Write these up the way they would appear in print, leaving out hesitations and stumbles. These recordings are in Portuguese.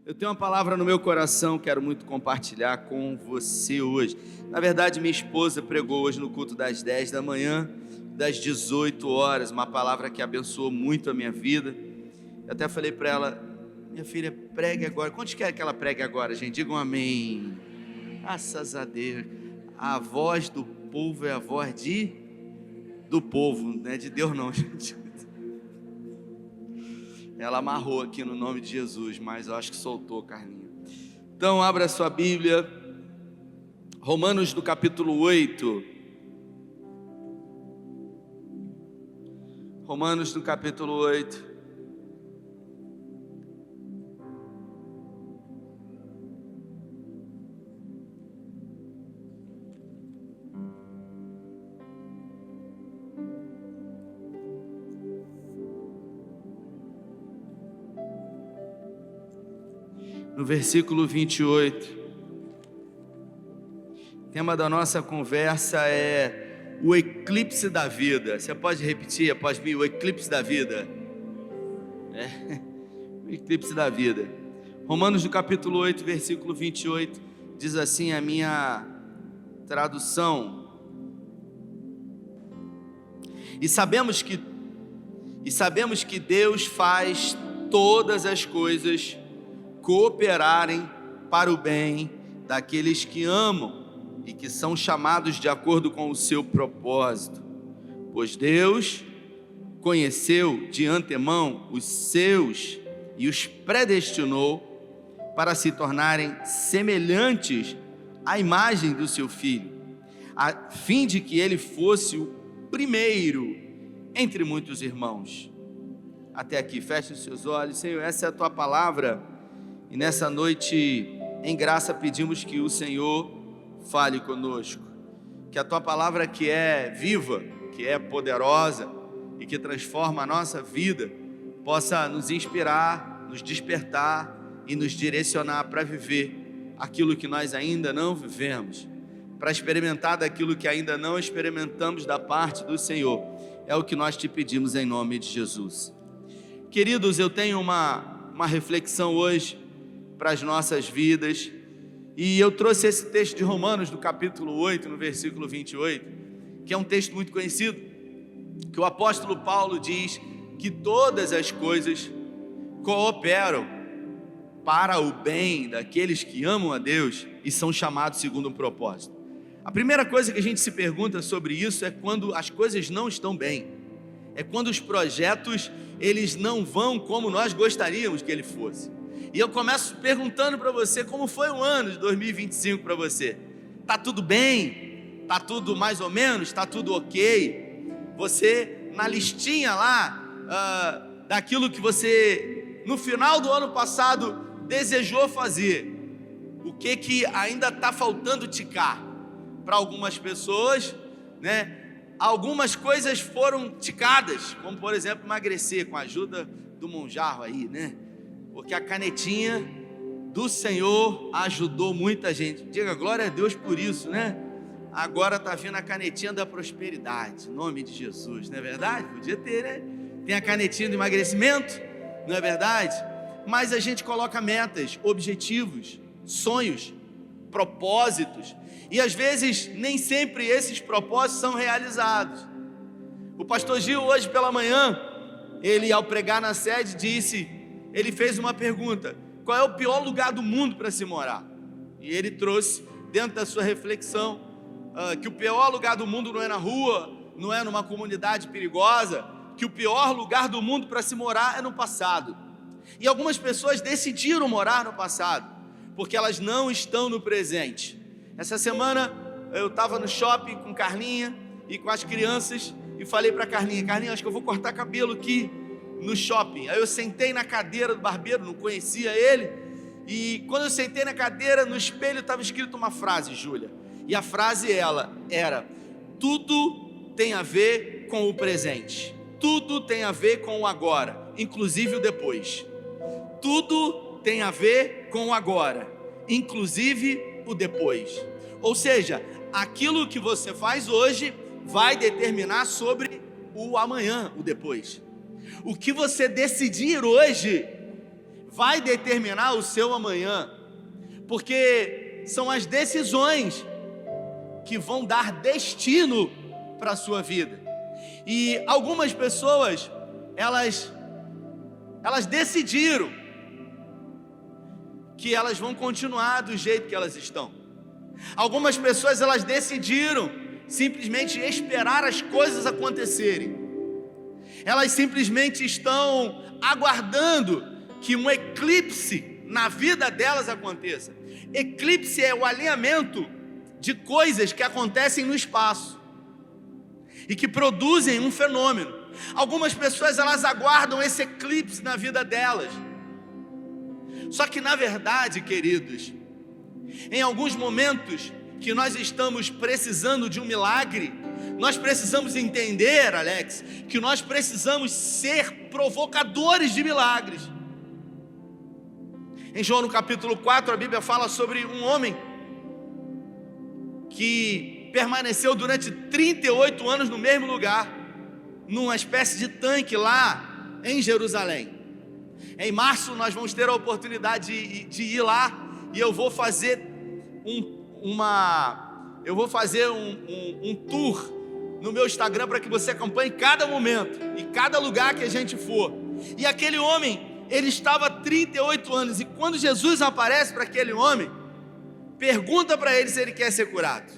Eu tenho uma palavra no meu coração, quero muito compartilhar com você hoje. Na verdade, minha esposa pregou hoje no culto das 10 da manhã, das 18 horas, uma palavra que abençoou muito a minha vida. Eu até falei para ela, minha filha, pregue agora. Quantos querem que ela pregue agora, gente? Digam amém. Graças a Deus. A voz do povo é a voz do povo, não é de Deus não, gente. Ela amarrou aqui no nome de Jesus, mas eu acho que soltou, Carlinha. Então, abra sua Bíblia, Romanos do capítulo 8. Romanos do capítulo 8. No versículo 28, o tema da nossa conversa é o eclipse da vida. Você pode repetir após mim? O eclipse da vida. O eclipse da vida. Romanos do capítulo 8, versículo 28, diz assim a minha tradução. E sabemos que Deus faz todas as coisas cooperarem para o bem daqueles que amam e que são chamados de acordo com o seu propósito. Pois Deus conheceu de antemão os seus e os predestinou para se tornarem semelhantes à imagem do seu Filho, a fim de que ele fosse o primeiro entre muitos irmãos. Até aqui, feche os seus olhos. Senhor, essa é a tua palavra. E nessa noite, em graça, pedimos que o Senhor fale conosco. Que a Tua palavra, que é viva, que é poderosa e que transforma a nossa vida, possa nos inspirar, nos despertar e nos direcionar para viver aquilo que nós ainda não vivemos, para experimentar daquilo que ainda não experimentamos da parte do Senhor. É o que nós te pedimos em nome de Jesus. Queridos, eu tenho uma reflexão hoje para as nossas vidas, e eu trouxe esse texto de Romanos, do capítulo 8, no versículo 28, que é um texto muito conhecido, que o apóstolo Paulo diz que todas as coisas cooperam para o bem daqueles que amam a Deus e são chamados segundo um propósito. A primeira coisa que a gente se pergunta sobre isso é quando as coisas não estão bem, é quando os projetos eles não vão como nós gostaríamos que ele fosse. E eu começo perguntando para você, como foi o ano de 2025 para você? Tá tudo bem? Tá tudo mais ou menos? Tá tudo ok? Você, na listinha lá, daquilo que você, no final do ano passado, desejou fazer, o que ainda está faltando ticar? Para algumas pessoas, né? Algumas coisas foram ticadas, como por exemplo, emagrecer com a ajuda do Monjarro aí, né? Porque a canetinha do Senhor ajudou muita gente. Diga glória a Deus por isso, né? Agora está vindo a canetinha da prosperidade, em nome de Jesus, não é verdade? Podia ter, né? Tem a canetinha do emagrecimento, não é verdade? Mas a gente coloca metas, objetivos, sonhos, propósitos, e às vezes nem sempre esses propósitos são realizados. O pastor Gil hoje pela manhã, ele ao pregar na sede ele fez uma pergunta: qual é o pior lugar do mundo para se morar? E ele trouxe dentro da sua reflexão que o pior lugar do mundo não é na rua, não é numa comunidade perigosa, que o pior lugar do mundo para se morar é no passado. E algumas pessoas decidiram morar no passado, porque elas não estão no presente. Essa semana eu estava no shopping com Carlinha e com as crianças e falei para Carlinha, acho que eu vou cortar cabelo aqui no shopping. Aí eu sentei na cadeira do barbeiro, não conhecia ele, e quando eu sentei na cadeira, no espelho estava escrito uma frase, Júlia, e a frase era: tudo tem a ver com o presente, tudo tem a ver com o agora, inclusive o depois. Tudo tem a ver com o agora, inclusive o depois. Ou seja, aquilo que você faz hoje vai determinar sobre o amanhã, o depois. O que você decidir hoje vai determinar o seu amanhã, porque são as decisões que vão dar destino para a sua vida. E algumas pessoas, elas decidiram que elas vão continuar do jeito que elas estão. Algumas pessoas, elas decidiram simplesmente esperar as coisas acontecerem. Elas simplesmente estão aguardando que um eclipse na vida delas aconteça. Eclipse é o alinhamento de coisas que acontecem no espaço e que produzem um fenômeno. Algumas pessoas, elas aguardam esse eclipse na vida delas. Só que na verdade, queridos, em alguns momentos que nós estamos precisando de um milagre, nós precisamos entender, Alex, que nós precisamos ser provocadores de milagres. Em João no capítulo 4, a Bíblia fala sobre um homem que permaneceu durante 38 anos no mesmo lugar, numa espécie de tanque lá em Jerusalém. Em março nós vamos ter a oportunidade de ir lá, e eu vou fazer um tour no meu Instagram para que você acompanhe cada momento e cada lugar que a gente for. E aquele homem, ele estava há 38 anos, e quando Jesus aparece para aquele homem, pergunta para ele se ele quer ser curado.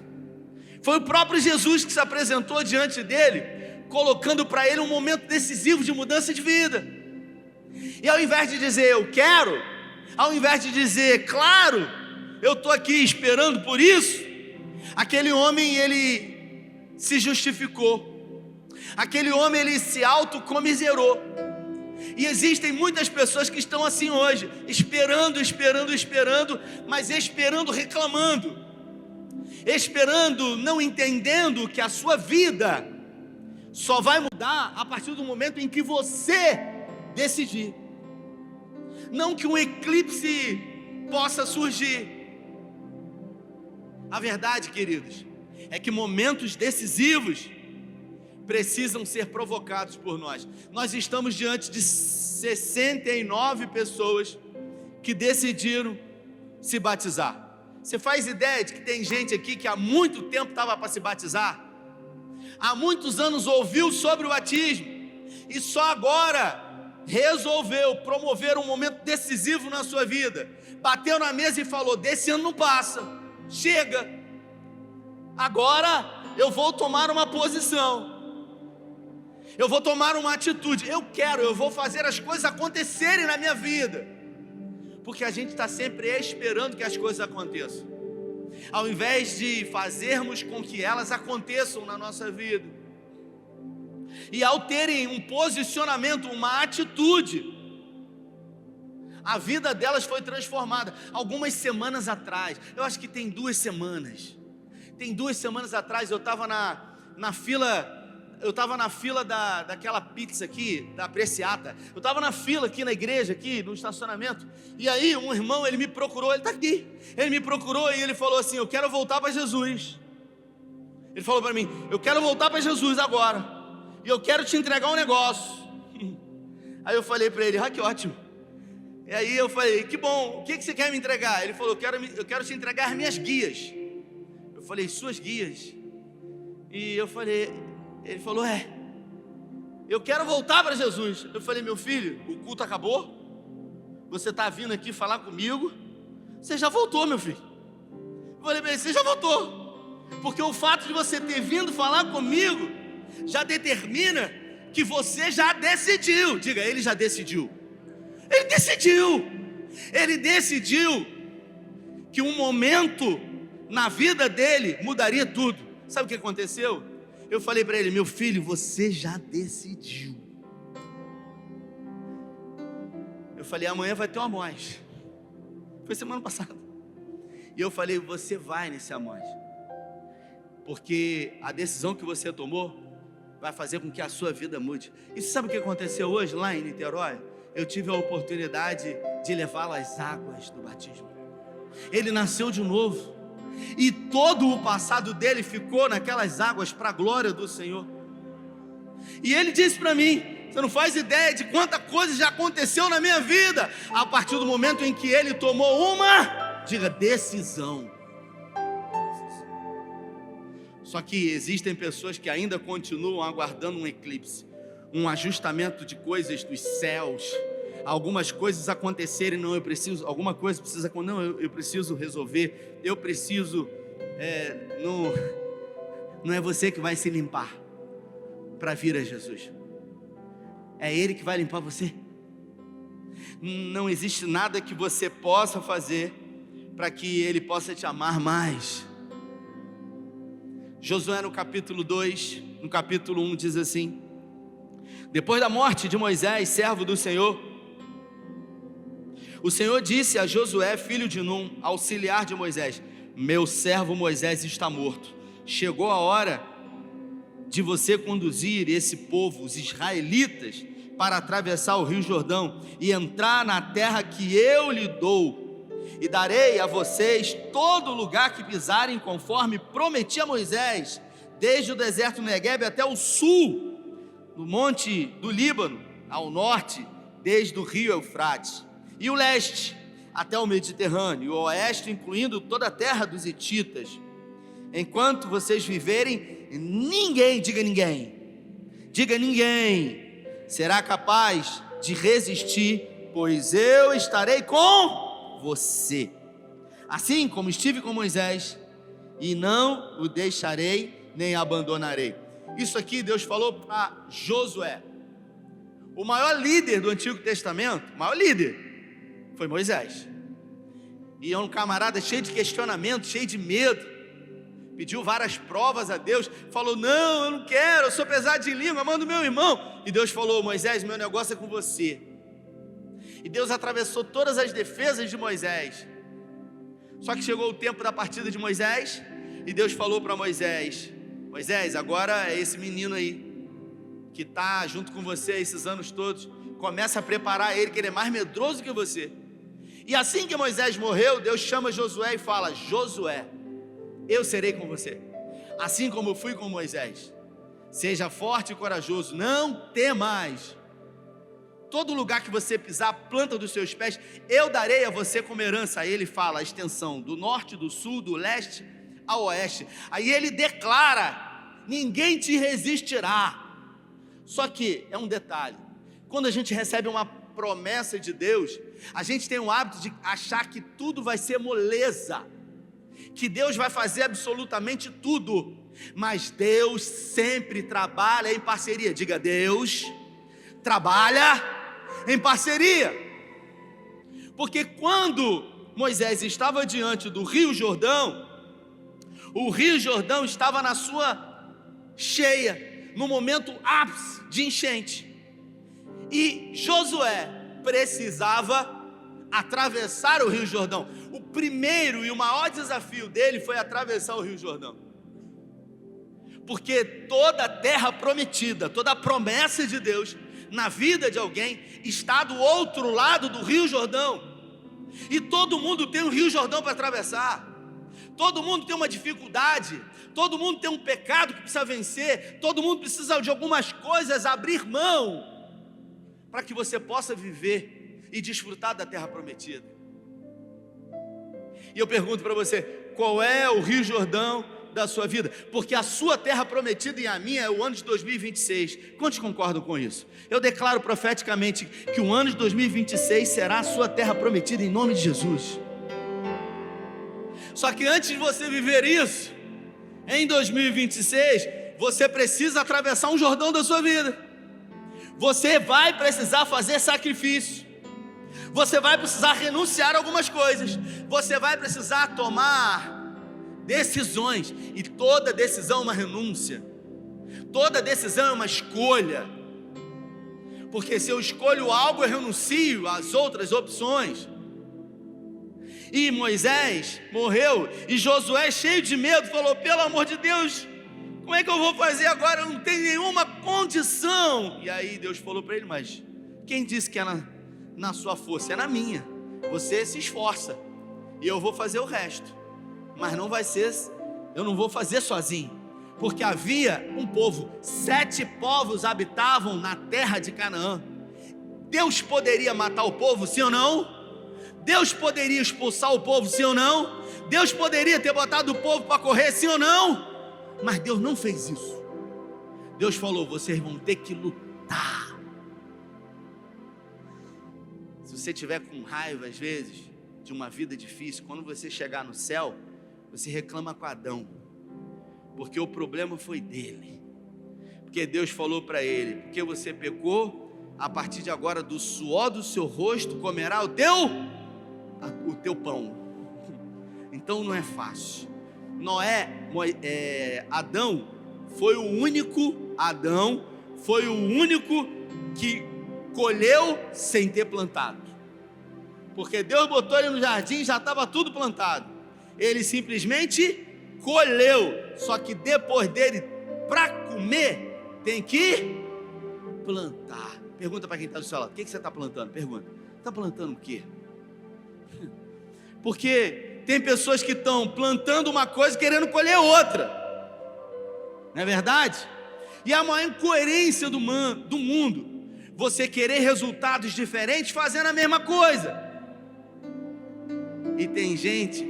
Foi o próprio Jesus que se apresentou diante dele, colocando para ele um momento decisivo de mudança de vida. E ao invés de dizer eu quero, ao invés de dizer claro, eu estou aqui esperando por isso, aquele homem, ele se justificou. Aquele homem, ele se autocomiserou. E existem muitas pessoas que estão assim hoje, esperando, mas esperando reclamando, esperando, não entendendo que a sua vida só vai mudar a partir do momento em que você decidir. Não que um eclipse possa surgir. A verdade, queridos, é que momentos decisivos precisam ser provocados por nós. Nós estamos diante de 69 pessoas que decidiram se batizar. Você faz ideia de que tem gente aqui que há muito tempo estava para se batizar? Há muitos anos ouviu sobre o batismo e só agora resolveu promover um momento decisivo na sua vida. Bateu na mesa e falou: desse ano não passa, chega, agora eu vou tomar uma posição, eu vou tomar uma atitude, eu vou fazer as coisas acontecerem na minha vida. Porque a gente está sempre esperando que as coisas aconteçam, ao invés de fazermos com que elas aconteçam na nossa vida. E ao terem um posicionamento, uma atitude, a vida delas foi transformada. Algumas semanas atrás, eu acho que tem 2 semanas, atrás, eu estava na fila. Eu estava na fila daquela pizza aqui, da Preciata. Eu estava na fila aqui na igreja, aqui no estacionamento. E aí um irmão, ele me procurou, ele está aqui. Ele me procurou e ele falou assim: eu quero voltar para Jesus. Ele falou para mim: eu quero voltar para Jesus agora. E eu quero te entregar um negócio. Aí eu falei para ele: ah, que ótimo. E aí eu falei: que bom, o que você quer me entregar? Ele falou: eu quero te entregar minhas guias. Eu falei: suas guias? E eu falei... Ele falou: eu quero voltar para Jesus. Eu falei: meu filho, o culto acabou, você está vindo aqui falar comigo, você já voltou, meu filho. Eu falei para ele: você já voltou, porque o fato de você ter vindo falar comigo já determina que você já decidiu. Diga: ele já decidiu. Ele decidiu que um momento na vida dele mudaria tudo. Sabe o que aconteceu? Eu falei para ele: meu filho, você já decidiu. Eu falei: amanhã vai ter um Amós. Foi semana passada. E eu falei: você vai nesse Amós, porque a decisão que você tomou vai fazer com que a sua vida mude. E sabe o que aconteceu hoje lá em Niterói? Eu tive a oportunidade de levá-lo às águas do batismo. Ele nasceu de novo. E todo o passado dele ficou naquelas águas para a glória do Senhor. E ele disse para mim: Você não faz ideia de quanta coisa já aconteceu na minha vida, a partir do momento em que ele tomou uma, diga, decisão. Só que existem pessoas que ainda continuam aguardando um eclipse, um ajustamento de coisas dos céus, algumas coisas acontecerem, não, eu preciso, alguma coisa precisa, não, eu preciso resolver, eu preciso, não é você que vai se limpar para vir a Jesus, é Ele que vai limpar você. Não existe nada que você possa fazer para que Ele possa te amar mais. Josué no capítulo 2, no capítulo 1 diz assim: depois da morte de Moisés, servo do Senhor, o Senhor disse a Josué, filho de Num, auxiliar de Moisés: meu servo Moisés está morto. Chegou a hora de você conduzir esse povo, os israelitas, para atravessar o rio Jordão e entrar na terra que eu lhe dou. E darei a vocês todo lugar que pisarem, conforme prometi a Moisés, desde o deserto Neguebe até o sul, no monte do Líbano, ao norte, desde o rio Eufrates, e o leste, até o Mediterrâneo, e o oeste, incluindo toda a terra dos hititas. Enquanto vocês viverem, ninguém, diga ninguém, será capaz de resistir, pois eu estarei com você, assim como estive com Moisés, e não o deixarei nem abandonarei. Isso aqui Deus falou para Josué, o maior líder do Antigo Testamento. O maior líder foi Moisés, e é um camarada cheio de questionamento, cheio de medo, pediu várias provas a Deus, falou, não, eu não quero, eu sou pesado de língua, manda o meu irmão. E Deus falou, Moisés, meu negócio é com você. E Deus atravessou todas as defesas de Moisés. Só que chegou o tempo da partida de Moisés, e Deus falou para Moisés, Moisés, agora é esse menino aí, que está junto com você esses anos todos, começa a preparar ele, que ele é mais medroso que você. E assim que Moisés morreu, Deus chama Josué e fala, Josué, eu serei com você, assim como eu fui com Moisés. Seja forte e corajoso, não temas. Todo lugar que você pisar, a planta dos seus pés, eu darei a você como herança. Aí ele fala a extensão do norte, do sul, do leste ao oeste. Aí ele declara, ninguém te resistirá. Só que é um detalhe, quando a gente recebe uma promessa de Deus, a gente tem o hábito de achar que tudo vai ser moleza, que Deus vai fazer absolutamente tudo, mas Deus sempre trabalha em parceria. Diga, Deus trabalha em parceria, porque quando Moisés estava diante do rio Jordão, o rio Jordão estava na sua cheia, no momento ápice de enchente, e Josué precisava atravessar o rio Jordão. O primeiro e o maior desafio dele foi atravessar o rio Jordão, porque toda a terra prometida, toda a promessa de Deus na vida de alguém está do outro lado do rio Jordão, e todo mundo tem um rio Jordão para atravessar, todo mundo tem uma dificuldade, todo mundo tem um pecado que precisa vencer, todo mundo precisa de algumas coisas abrir mão, para que você possa viver e desfrutar da terra prometida. E eu pergunto para você, qual é o rio Jordão da sua vida? Porque a sua terra prometida e a minha é o ano de 2026. Quantos concordam com isso? Eu declaro profeticamente que o ano de 2026 será a sua terra prometida em nome de Jesus. Só que antes de você viver isso, em 2026, você precisa atravessar um Jordão da sua vida. Você vai precisar fazer sacrifício, você vai precisar renunciar a algumas coisas, você vai precisar tomar decisões, e toda decisão é uma renúncia, toda decisão é uma escolha, porque se eu escolho algo, eu renuncio às outras opções. E Moisés morreu, e Josué, cheio de medo, falou, pelo amor de Deus, como é que eu vou fazer agora? Eu não tenho nenhuma condição. E aí Deus falou para ele, mas quem disse que é na sua força? É na minha. Você se esforça, e eu vou fazer o resto, mas não vai ser, eu não vou fazer sozinho, Porque havia um povo, 7 povos habitavam na terra de Canaã. Deus poderia matar o povo, sim ou não? Deus poderia expulsar o povo, sim ou não? Deus poderia ter botado o povo para correr, sim ou não? Mas Deus não fez isso. Deus falou: vocês vão ter que lutar. Se você tiver com raiva às vezes de uma vida difícil, quando você chegar no céu, você reclama com Adão, porque o problema foi dele. Porque Deus falou para ele: porque você pecou, a partir de agora do suor do seu rosto comerá o teu pão. Então não é fácil. Adão foi o único que colheu sem ter plantado. Porque Deus botou ele no jardim e já estava tudo plantado. Ele simplesmente colheu. Só que depois dele, para comer, tem que plantar. Pergunta para quem está do seu lado: o que você está plantando? Pergunta: está plantando o quê? Porque tem pessoas que estão plantando uma coisa querendo colher outra. Não é verdade? E a maior incoerência do mundo, você querer resultados diferentes fazendo a mesma coisa. E tem gente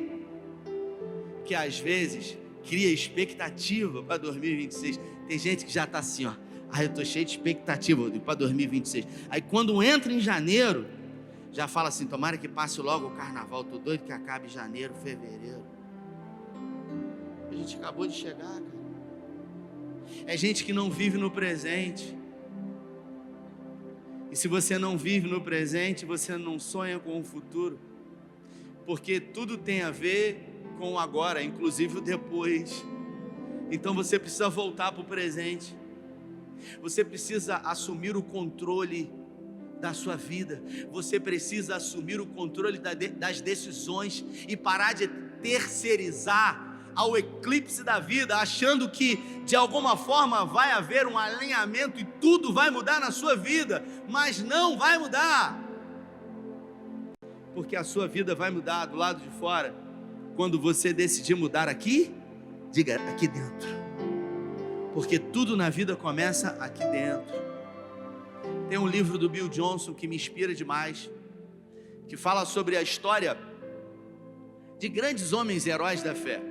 que às vezes cria expectativa para 2026. Tem gente que já está assim, ó: eu estou cheio de expectativa para 2026. Aí quando entra em janeiro, já fala assim: tomara que passe logo o carnaval, estou doido que acabe janeiro, fevereiro. A gente acabou de chegar, cara. É gente que não vive no presente. E se você não vive no presente, você não sonha com o futuro. Porque tudo tem a ver com o agora, inclusive o depois. Então você precisa voltar para o presente. Você precisa assumir o controle da sua vida. Você precisa assumir o controle das decisões e parar de terceirizar ao eclipse da vida, achando que de alguma forma vai haver um alinhamento e tudo vai mudar na sua vida. Mas não vai mudar. Porque a sua vida vai mudar do lado de fora quando você decidir mudar aqui. Diga: aqui dentro. Porque tudo na vida começa aqui dentro. Tem um livro do Bill Johnson que me inspira demais, que fala sobre a história de grandes homens heróis da fé.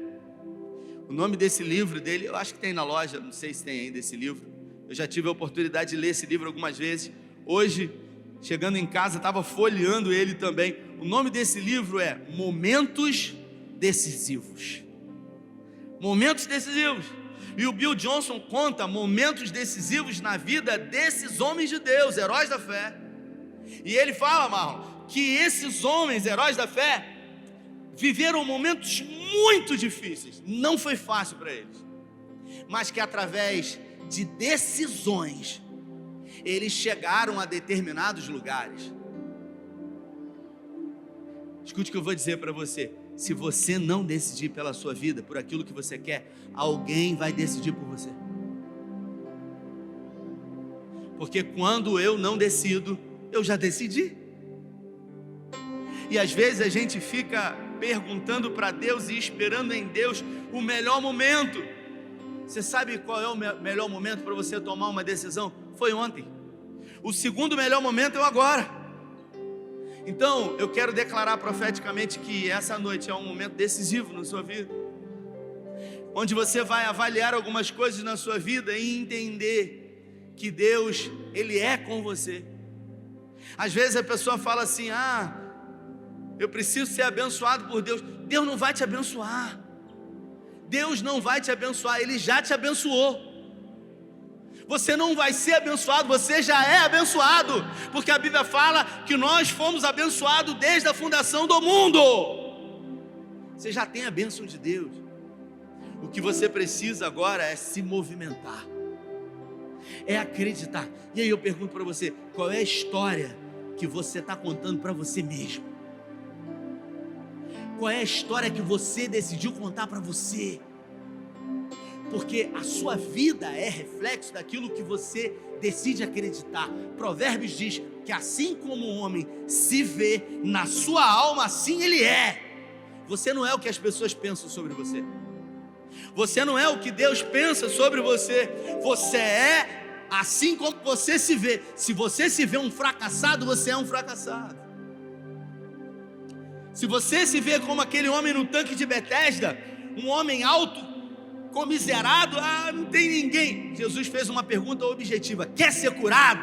O nome desse livro dele, eu acho que tem na loja, não sei se tem ainda esse livro. Eu já tive a oportunidade de ler esse livro algumas vezes. Hoje, chegando em casa, estava folheando ele também. O nome desse livro é Momentos Decisivos. Momentos decisivos. E o Bill Johnson conta momentos decisivos na vida desses homens de Deus, heróis da fé. E ele fala, Marlon, que esses homens, heróis da fé, viveram momentos muito difíceis. Não foi fácil para eles. Mas que através de decisões, eles chegaram a determinados lugares. Escute o que eu vou dizer para você. Se você não decidir pela sua vida, por aquilo que você quer, alguém vai decidir por você. Porque quando eu não decido, eu já decidi. E às vezes a gente fica perguntando para Deus e esperando em Deus o melhor momento. Você sabe qual é o melhor momento para você tomar uma decisão? Foi ontem. O segundo melhor momento é o agora. Então, eu quero declarar profeticamente que essa noite é um momento decisivo na sua vida, onde você vai avaliar algumas coisas na sua vida e entender que Deus, Ele é com você. Às vezes a pessoa fala assim: eu preciso ser abençoado por Deus. Deus não vai te abençoar. Deus não vai te abençoar, Ele já te abençoou. Você não vai ser abençoado, você já é abençoado, porque a Bíblia fala que nós fomos abençoados desde a fundação do mundo. Você já tem a bênção de Deus. O que você precisa agora é se movimentar, é acreditar. E aí eu pergunto para você: qual é a história que você está contando para você mesmo? Qual é a história que você decidiu contar para você? Porque a sua vida é reflexo daquilo que você decide acreditar. Provérbios diz que assim como o homem se vê na sua alma, assim ele é. Você não é o que as pessoas pensam sobre você. Você não é o que Deus pensa sobre você. Você é assim como você se vê. Se você se vê um fracassado, você é um fracassado. Se você se vê como aquele homem no tanque de Betesda, um homem alto, comiserado, não tem ninguém. Jesus fez uma pergunta objetiva: quer ser curado?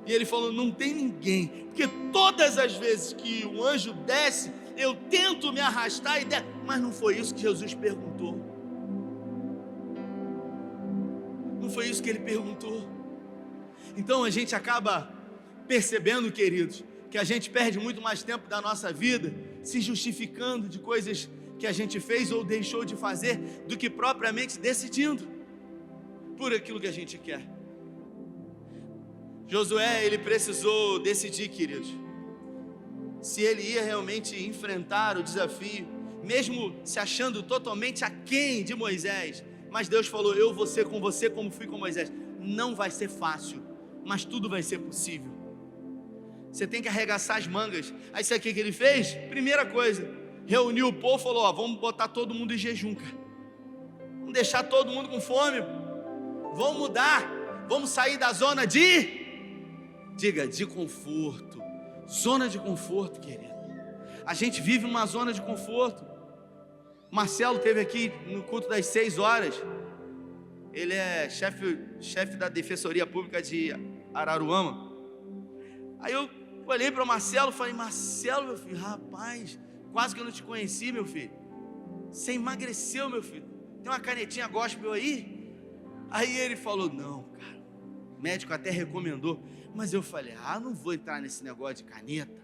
E ele falou: não tem ninguém. Porque todas as vezes que o anjo desce, eu tento me arrastar e desce. Mas não foi isso que Jesus perguntou. Não foi isso que ele perguntou. Então a gente acaba percebendo, queridos, que a gente perde muito mais tempo da nossa vida se justificando de coisas que a gente fez ou deixou de fazer, do que propriamente decidindo por aquilo que a gente quer. Josué, ele precisou decidir, queridos, se ele ia realmente enfrentar o desafio, mesmo se achando totalmente aquém de Moisés. Mas Deus falou: eu vou ser com você como fui com Moisés. Não vai ser fácil, mas tudo vai ser possível. Você tem que arregaçar as mangas. Aí sabe o que ele fez? Primeira coisa, reuniu o povo e falou: vamos botar todo mundo em jejum, cara. Vamos deixar todo mundo com fome. Vamos mudar. Vamos sair da zona de... Diga, de conforto. Zona de conforto, querido. A gente vive numa zona de conforto. Marcelo esteve aqui no culto das 6 horas. Ele é chefe da Defensoria Pública de Araruama. Aí eu olhei para o Marcelo e falei: Marcelo, meu filho, rapaz, quase que eu não te conheci, meu filho. Você emagreceu, meu filho. Tem uma canetinha gospel aí? Aí ele falou: não, cara, o médico até recomendou. Mas eu falei: não vou entrar nesse negócio de caneta.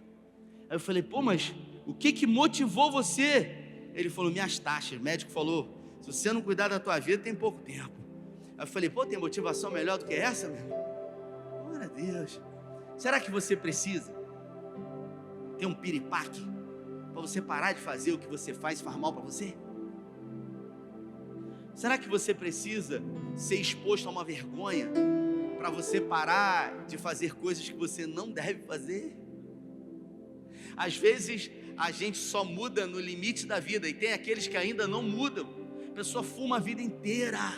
Aí eu falei: pô, mas o que motivou você? Ele falou: minhas taxas. O médico falou: se você não cuidar da tua vida, tem pouco tempo. Aí eu falei: pô, tem motivação melhor do que essa, meu irmão? Glória a Deus. Será que você precisa ter um piripaque para você parar de fazer o que você faz e faz mal para você? Será que você precisa ser exposto a uma vergonha para você parar de fazer coisas que você não deve fazer? Às vezes a gente só muda no limite da vida, e tem aqueles que ainda não mudam. A pessoa fuma a vida inteira.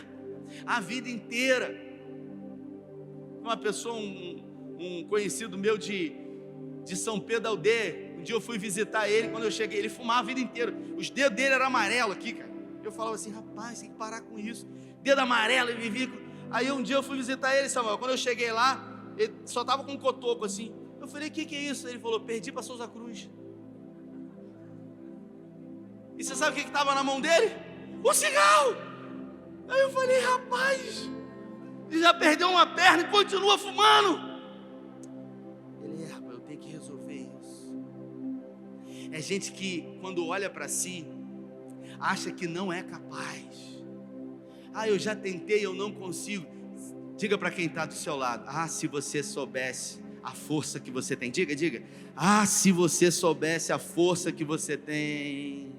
Uma pessoa, um conhecido meu de São Pedro Aldeia, um dia eu fui visitar ele. Quando eu cheguei, ele fumava a vida inteira. Os dedos dele eram amarelos aqui, cara. Eu falava assim: rapaz, tem que parar com isso. Dedo amarelo, ele vivia. Aí um dia eu fui visitar ele, Samuel. Quando eu cheguei lá, ele só estava com um cotoco assim. Eu falei: o que é isso? Ele falou: perdi para Souza Cruz. E você sabe o que estava na mão dele? O cigarro. Aí eu falei: rapaz, ele já perdeu uma perna e continua fumando. Ele: rapaz, eu tenho que resolver isso. É gente que, quando olha para si, acha que não é capaz. Eu já tentei, eu não consigo. Diga para quem está do seu lado: se você soubesse a força que você tem. Diga. Se você soubesse a força que você tem.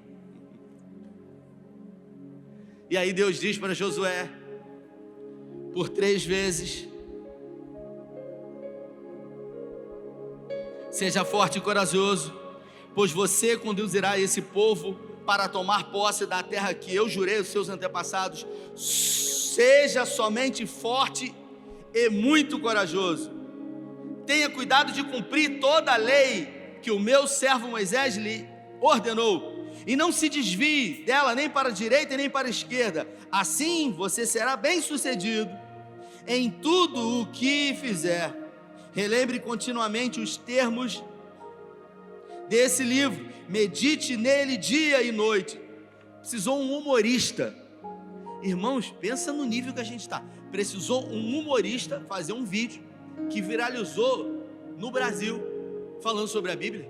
E aí Deus diz para Josué, por 3 vezes: seja forte e corajoso, pois você conduzirá esse povo para tomar posse da terra que eu jurei aos seus antepassados. Seja somente forte e muito corajoso. Tenha cuidado de cumprir toda a lei que o meu servo Moisés lhe ordenou, e não se desvie dela nem para a direita nem para a esquerda. Assim você será bem sucedido em tudo o que fizer. Relembre continuamente os termos desse livro, medite nele dia e noite. Precisou um humorista. Irmãos, pensa no nível que a gente está. Precisou um humorista fazer um vídeo que viralizou no Brasil, falando sobre a Bíblia.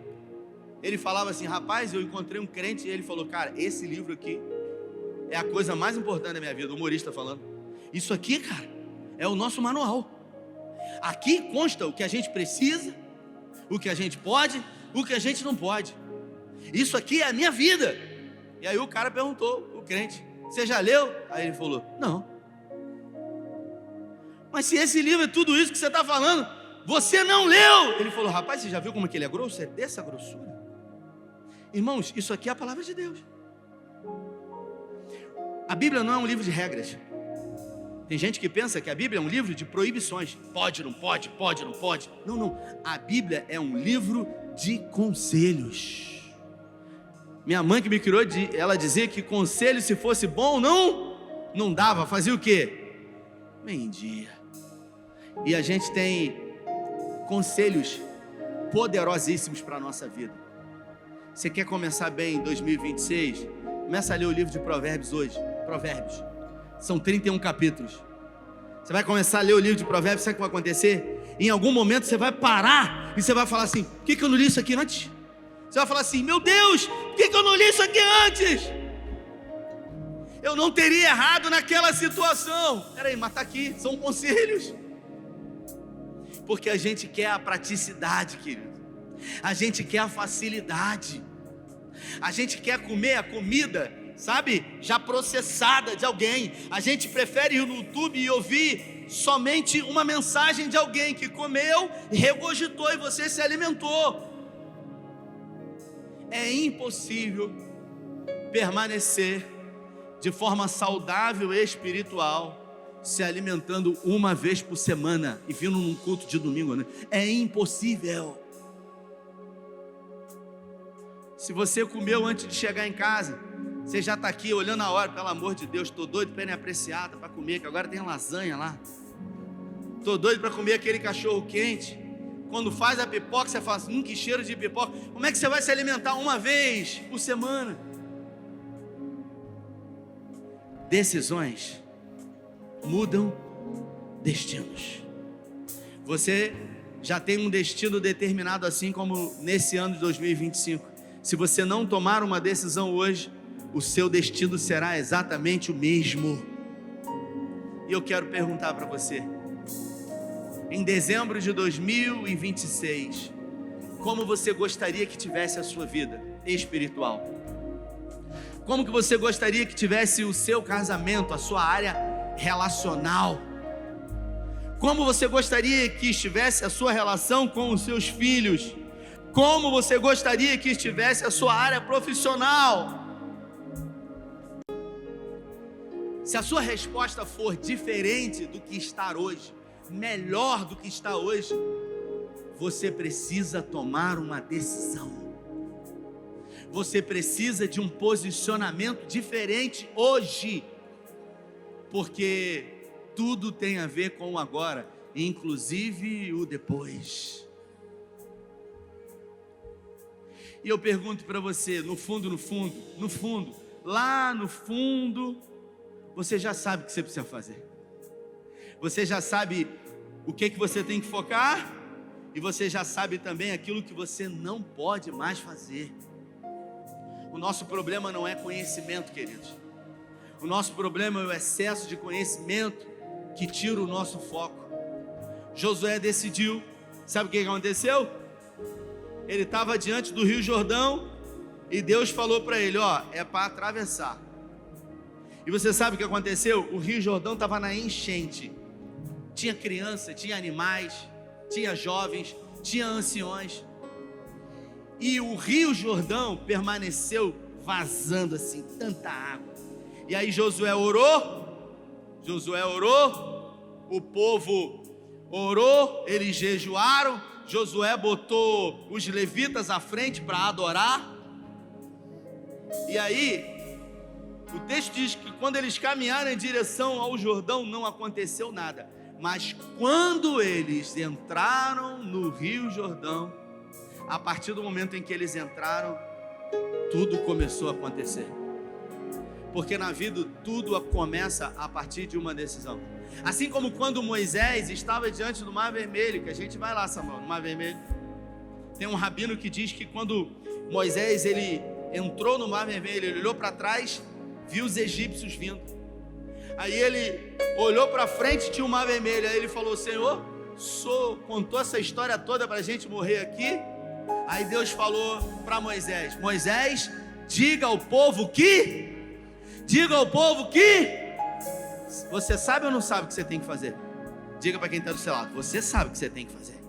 Ele falava assim: rapaz, eu encontrei um crente, e ele falou: cara, esse livro aqui é a coisa mais importante da minha vida. O humorista falando: isso aqui, cara, é o nosso manual. Aqui consta o que a gente precisa, o que a gente pode, o que a gente não pode. Isso aqui é a minha vida. E aí o cara perguntou, o crente: você já leu? Aí ele falou: não. Mas se esse livro é tudo isso que você está falando, você não leu. Ele falou: rapaz, você já viu como é que ele é grosso? É dessa grossura. Irmãos, isso aqui é a palavra de Deus. A Bíblia não é um livro de regras. Tem gente que pensa que a Bíblia é um livro de proibições. Pode, não pode, pode, não pode. Não, não. A Bíblia é um livro de conselhos. Minha mãe que me criou, ela dizia que conselho, se fosse bom, não dava. Fazia o quê? Mendia. E a gente tem conselhos poderosíssimos para a nossa vida. Você quer começar bem em 2026? Começa a ler o livro de Provérbios hoje. Provérbios. São 31 capítulos. Você vai começar a ler o livro de Provérbios, sabe o que vai acontecer? Em algum momento você vai parar e você vai falar assim: por que eu não li isso aqui antes? Você vai falar assim: meu Deus, por que eu não li isso aqui antes? Eu não teria errado naquela situação. Peraí, mas está aqui, são conselhos. Porque a gente quer a praticidade, querido. A gente quer a facilidade. A gente quer comer a comida, sabe, já processada de alguém. A gente prefere ir no YouTube e ouvir somente uma mensagem de alguém que comeu, regurgitou e você se alimentou. É impossível permanecer de forma saudável e espiritual se alimentando uma vez por semana e vindo num culto de domingo, né? É impossível. Se você comeu antes de chegar em casa, você já está aqui olhando a hora, pelo amor de Deus, estou doido para ir apreciada para comer, que agora tem lasanha lá. Estou doido para comer aquele cachorro quente. Quando faz a pipoca, você fala assim: que cheiro de pipoca. Como é que você vai se alimentar uma vez por semana? Decisões mudam destinos. Você já tem um destino determinado, assim como nesse ano de 2025. Se você não tomar uma decisão hoje, o seu destino será exatamente o mesmo. E eu quero perguntar para você: em dezembro de 2026, como você gostaria que tivesse a sua vida espiritual? Como que você gostaria que tivesse o seu casamento, a sua área relacional? Como você gostaria que estivesse a sua relação com os seus filhos? Como você gostaria que estivesse a sua área profissional? Se a sua resposta for diferente do que está hoje, melhor do que está hoje, você precisa tomar uma decisão. Você precisa de um posicionamento diferente hoje, porque tudo tem a ver com o agora, inclusive o depois. E eu pergunto para você, no fundo, lá no fundo, você já sabe o que você precisa fazer. Você já sabe o que você tem que focar, e você já sabe também aquilo que você não pode mais fazer. O nosso problema não é conhecimento, queridos. O nosso problema é o excesso de conhecimento que tira o nosso foco. Josué decidiu, sabe o que aconteceu? Ele estava diante do Rio Jordão e Deus falou para ele: ó, é para atravessar. E você sabe o que aconteceu? O Rio Jordão estava na enchente. Tinha criança, tinha animais, tinha jovens, tinha anciões. E o Rio Jordão permaneceu vazando assim, tanta água. E aí Josué orou, o povo orou, eles jejuaram. Josué botou os levitas à frente para adorar. E aí, o texto diz que quando eles caminharam em direção ao Jordão, não aconteceu nada. Mas quando eles entraram no Rio Jordão, a partir do momento em que eles entraram, tudo começou a acontecer. Porque na vida tudo começa a partir de uma decisão. Assim como quando Moisés estava diante do Mar Vermelho, que a gente vai lá, Samuel, no Mar Vermelho. Tem um rabino que diz que quando Moisés ele entrou no Mar Vermelho, ele olhou para trás, viu os egípcios vindo. Aí ele olhou para frente, tinha o Mar Vermelho. Aí ele falou: Senhor, contou essa história toda para a gente morrer aqui. Aí Deus falou para Moisés: Moisés, diga ao povo que você sabe ou não sabe o que você tem que fazer? Diga para quem está do seu lado: você sabe o que você tem que fazer.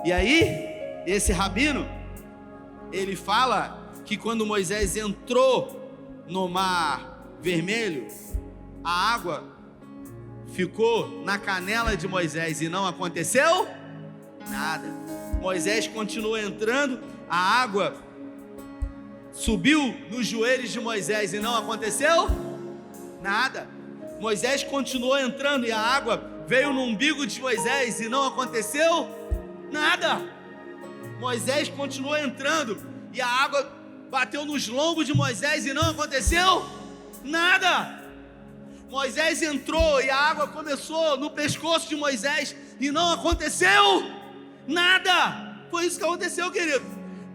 E aí, esse rabino, ele fala que quando Moisés entrou no Mar vermelho, a água ficou na canela de Moisés e não aconteceu nada. Moisés continuou entrando, a água subiu nos joelhos de Moisés e não aconteceu nada. Moisés continuou entrando e a água veio no umbigo de Moisés e não aconteceu nada. Moisés continuou entrando e a água bateu nos lombos de Moisés e não aconteceu nada. Moisés entrou e a água começou no pescoço de Moisés e não aconteceu nada. Foi isso que aconteceu, querido.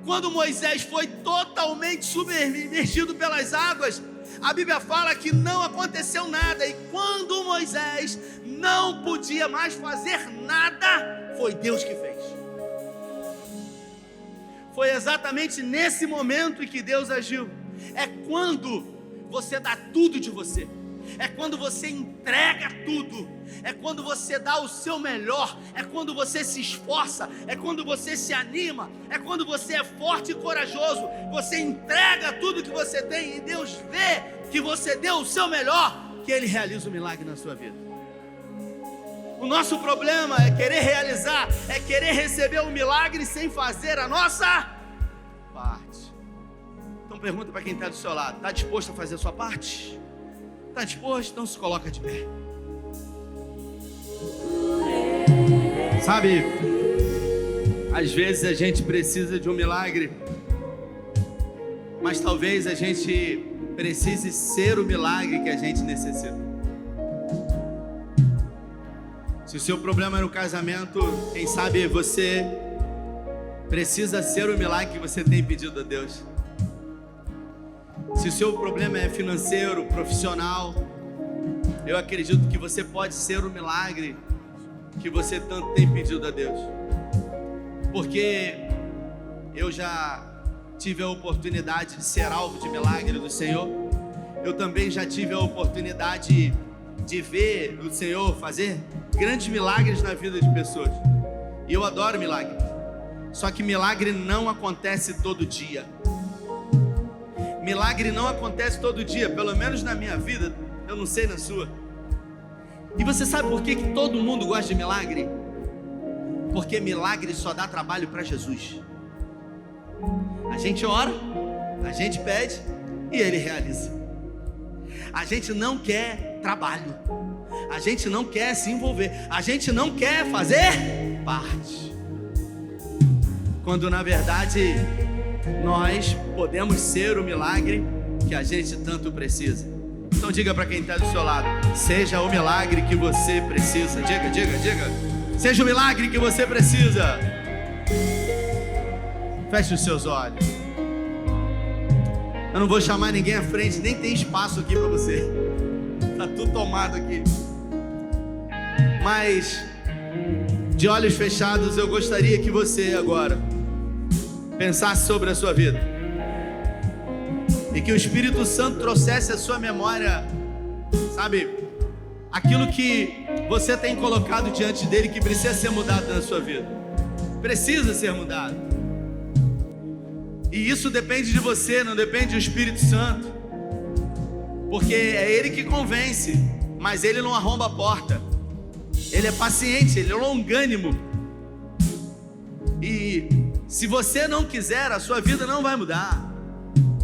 Quando Moisés foi totalmente submergido pelas águas, a Bíblia fala que não aconteceu nada. E quando Moisés não podia mais fazer nada, foi Deus que fez. Foi exatamente nesse momento em que Deus agiu. É quando você dá tudo de você. É quando você entrega tudo. É quando você dá o seu melhor. É quando você se esforça. É quando você se anima. É quando você é forte e corajoso. Você entrega tudo que você tem e Deus vê que você deu o seu melhor, que Ele realiza o milagre na sua vida. O nosso problema é querer realizar, é querer receber o milagre sem fazer a nossa parte. Então pergunta para quem está do seu lado: está disposto a fazer a sua parte? Está disposto? Então se coloca de pé. Sabe, às vezes a gente precisa de um milagre, mas talvez a gente precise ser o milagre que a gente necessita. Se o seu problema é no casamento, quem sabe você precisa ser o milagre que você tem pedido a Deus. Se o seu problema é financeiro, profissional, eu acredito que você pode ser o milagre que você tanto tem pedido a Deus. Porque eu já tive a oportunidade de ser alvo de milagre do Senhor. Eu também já tive a oportunidade de ver o Senhor fazer grandes milagres na vida de pessoas. E eu adoro milagre. Só que milagre não acontece todo dia. Milagre não acontece todo dia, pelo menos na minha vida, eu não sei na sua. E você sabe por que todo mundo gosta de milagre? Porque milagre só dá trabalho para Jesus. A gente ora, a gente pede e Ele realiza. A gente não quer trabalho, a gente não quer se envolver, a gente não quer fazer parte, quando na verdade nós podemos ser o milagre que a gente tanto precisa. Então diga para quem está do seu lado: seja o milagre que você precisa. Diga, seja o milagre que você precisa. Feche os seus olhos. Eu não vou chamar ninguém à frente, nem tem espaço aqui para você. Está tudo tomado aqui. Mas, de olhos fechados, eu gostaria que você agora pensasse sobre a sua vida. E que o Espírito Santo trouxesse à sua memória, sabe, aquilo que você tem colocado diante dele que precisa ser mudado na sua vida. Precisa ser mudado. E isso depende de você, não depende do Espírito Santo. Porque é Ele que convence, mas Ele não arromba a porta. Ele é paciente, Ele é longânimo. E se você não quiser, a sua vida não vai mudar.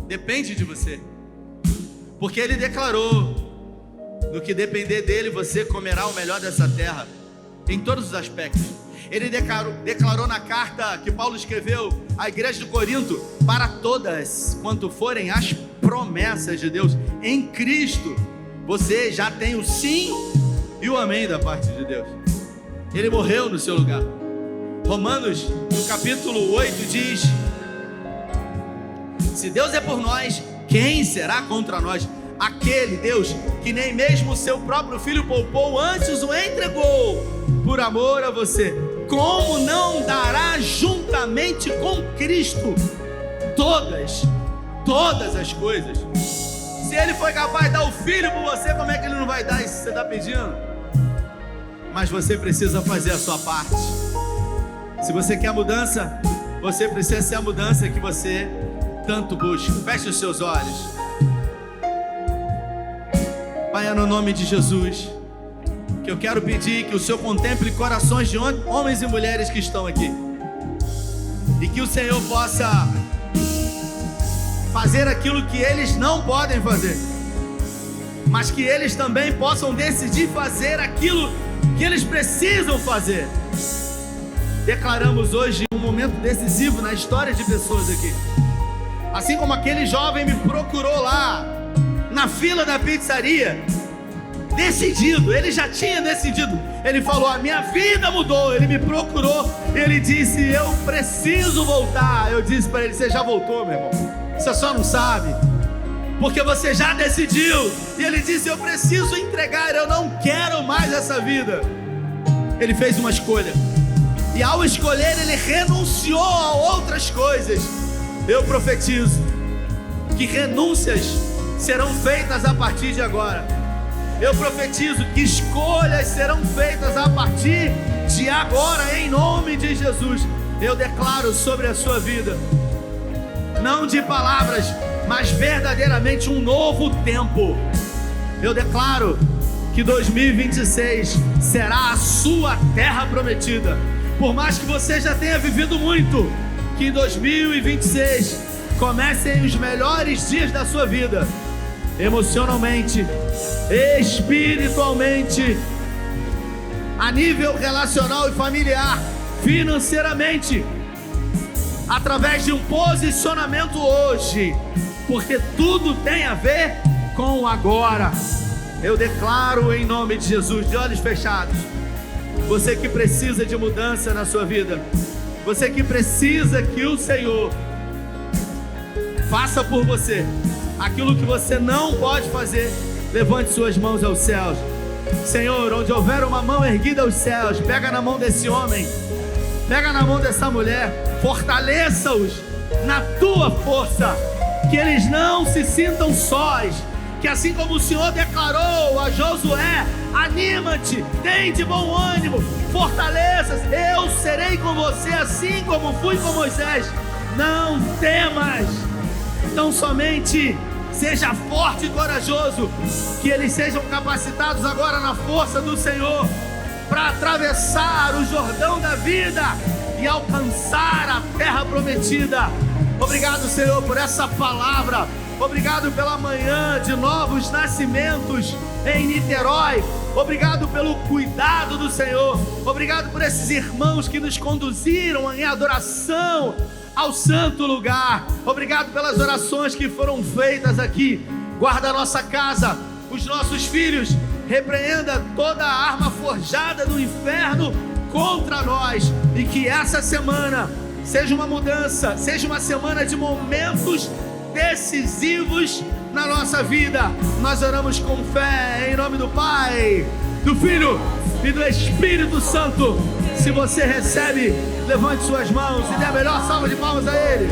Depende de você. Porque Ele declarou: no que depender dEle, você comerá o melhor dessa terra, em todos os aspectos. Ele declarou na carta que Paulo escreveu à igreja de Corinto: para todas quanto forem as promessas de Deus em Cristo, você já tem o sim e o amém da parte de Deus. Ele morreu no seu lugar. Romanos, no capítulo 8, diz: se Deus é por nós, quem será contra nós? Aquele Deus que nem mesmo o seu próprio filho poupou, antes o entregou por amor a você, como não dará juntamente com Cristo todas as coisas? Se Ele foi capaz de dar o filho por você, como é que Ele não vai dar isso que você está pedindo? Mas você precisa fazer a sua parte. Se você quer mudança, você precisa ser a mudança que você tanto busca. Feche os seus olhos. Pai, é no nome de Jesus que eu quero pedir que o Senhor contemple corações de homens e mulheres que estão aqui, e que o Senhor possa fazer aquilo que eles não podem fazer, mas que eles também possam decidir fazer aquilo que eles precisam fazer. Declaramos hoje um momento decisivo na história de pessoas aqui. Assim como aquele jovem me procurou lá na fila da pizzaria, decidido, ele já tinha decidido. Ele falou: a minha vida mudou. Ele me procurou, ele disse: eu preciso voltar. Eu disse para ele: você já voltou, meu irmão, você só não sabe, porque você já decidiu. E ele disse: eu preciso entregar, eu não quero mais essa vida. Ele fez uma escolha, e ao escolher ele renunciou a outras coisas. Eu profetizo que renúncias serão feitas a partir de agora. Eu profetizo que escolhas serão feitas a partir de agora, em nome de Jesus. Eu declaro sobre a sua vida, não de palavras, mas verdadeiramente um novo tempo. Eu declaro que 2026 será a sua terra prometida. Por mais que você já tenha vivido muito, que em 2026 comecem os melhores dias da sua vida, emocionalmente, espiritualmente, a nível relacional e familiar, financeiramente, através de um posicionamento hoje, porque tudo tem a ver com o agora. Eu declaro em nome de Jesus, de olhos fechados, você que precisa de mudança na sua vida, você que precisa que o Senhor faça por você aquilo que você não pode fazer, levante suas mãos aos céus. Senhor, onde houver uma mão erguida aos céus, pega na mão desse homem, pega na mão dessa mulher, fortaleça-os na tua força, que eles não se sintam sós, que assim como o Senhor declarou a Josué: anima-te, tem de bom ânimo, fortaleça-se, eu serei com você assim como fui com Moisés, não temas. Então somente seja forte e corajoso, que eles sejam capacitados agora na força do Senhor para atravessar o Jordão da vida e alcançar a terra prometida. Obrigado, Senhor, por essa palavra. Obrigado pela manhã de novos nascimentos em Niterói. Obrigado pelo cuidado do Senhor. Obrigado por esses irmãos que nos conduziram em adoração ao santo lugar. Obrigado pelas orações que foram feitas aqui. Guarda a nossa casa, os nossos filhos. Repreenda toda a arma forjada do inferno contra nós. E que essa semana seja uma mudança, seja uma semana de momentos decisivos na nossa vida. Nós oramos com fé em nome do Pai, do Filho e do Espírito Santo. Se você recebe, levante suas mãos e dê a melhor salva de palmas a Ele.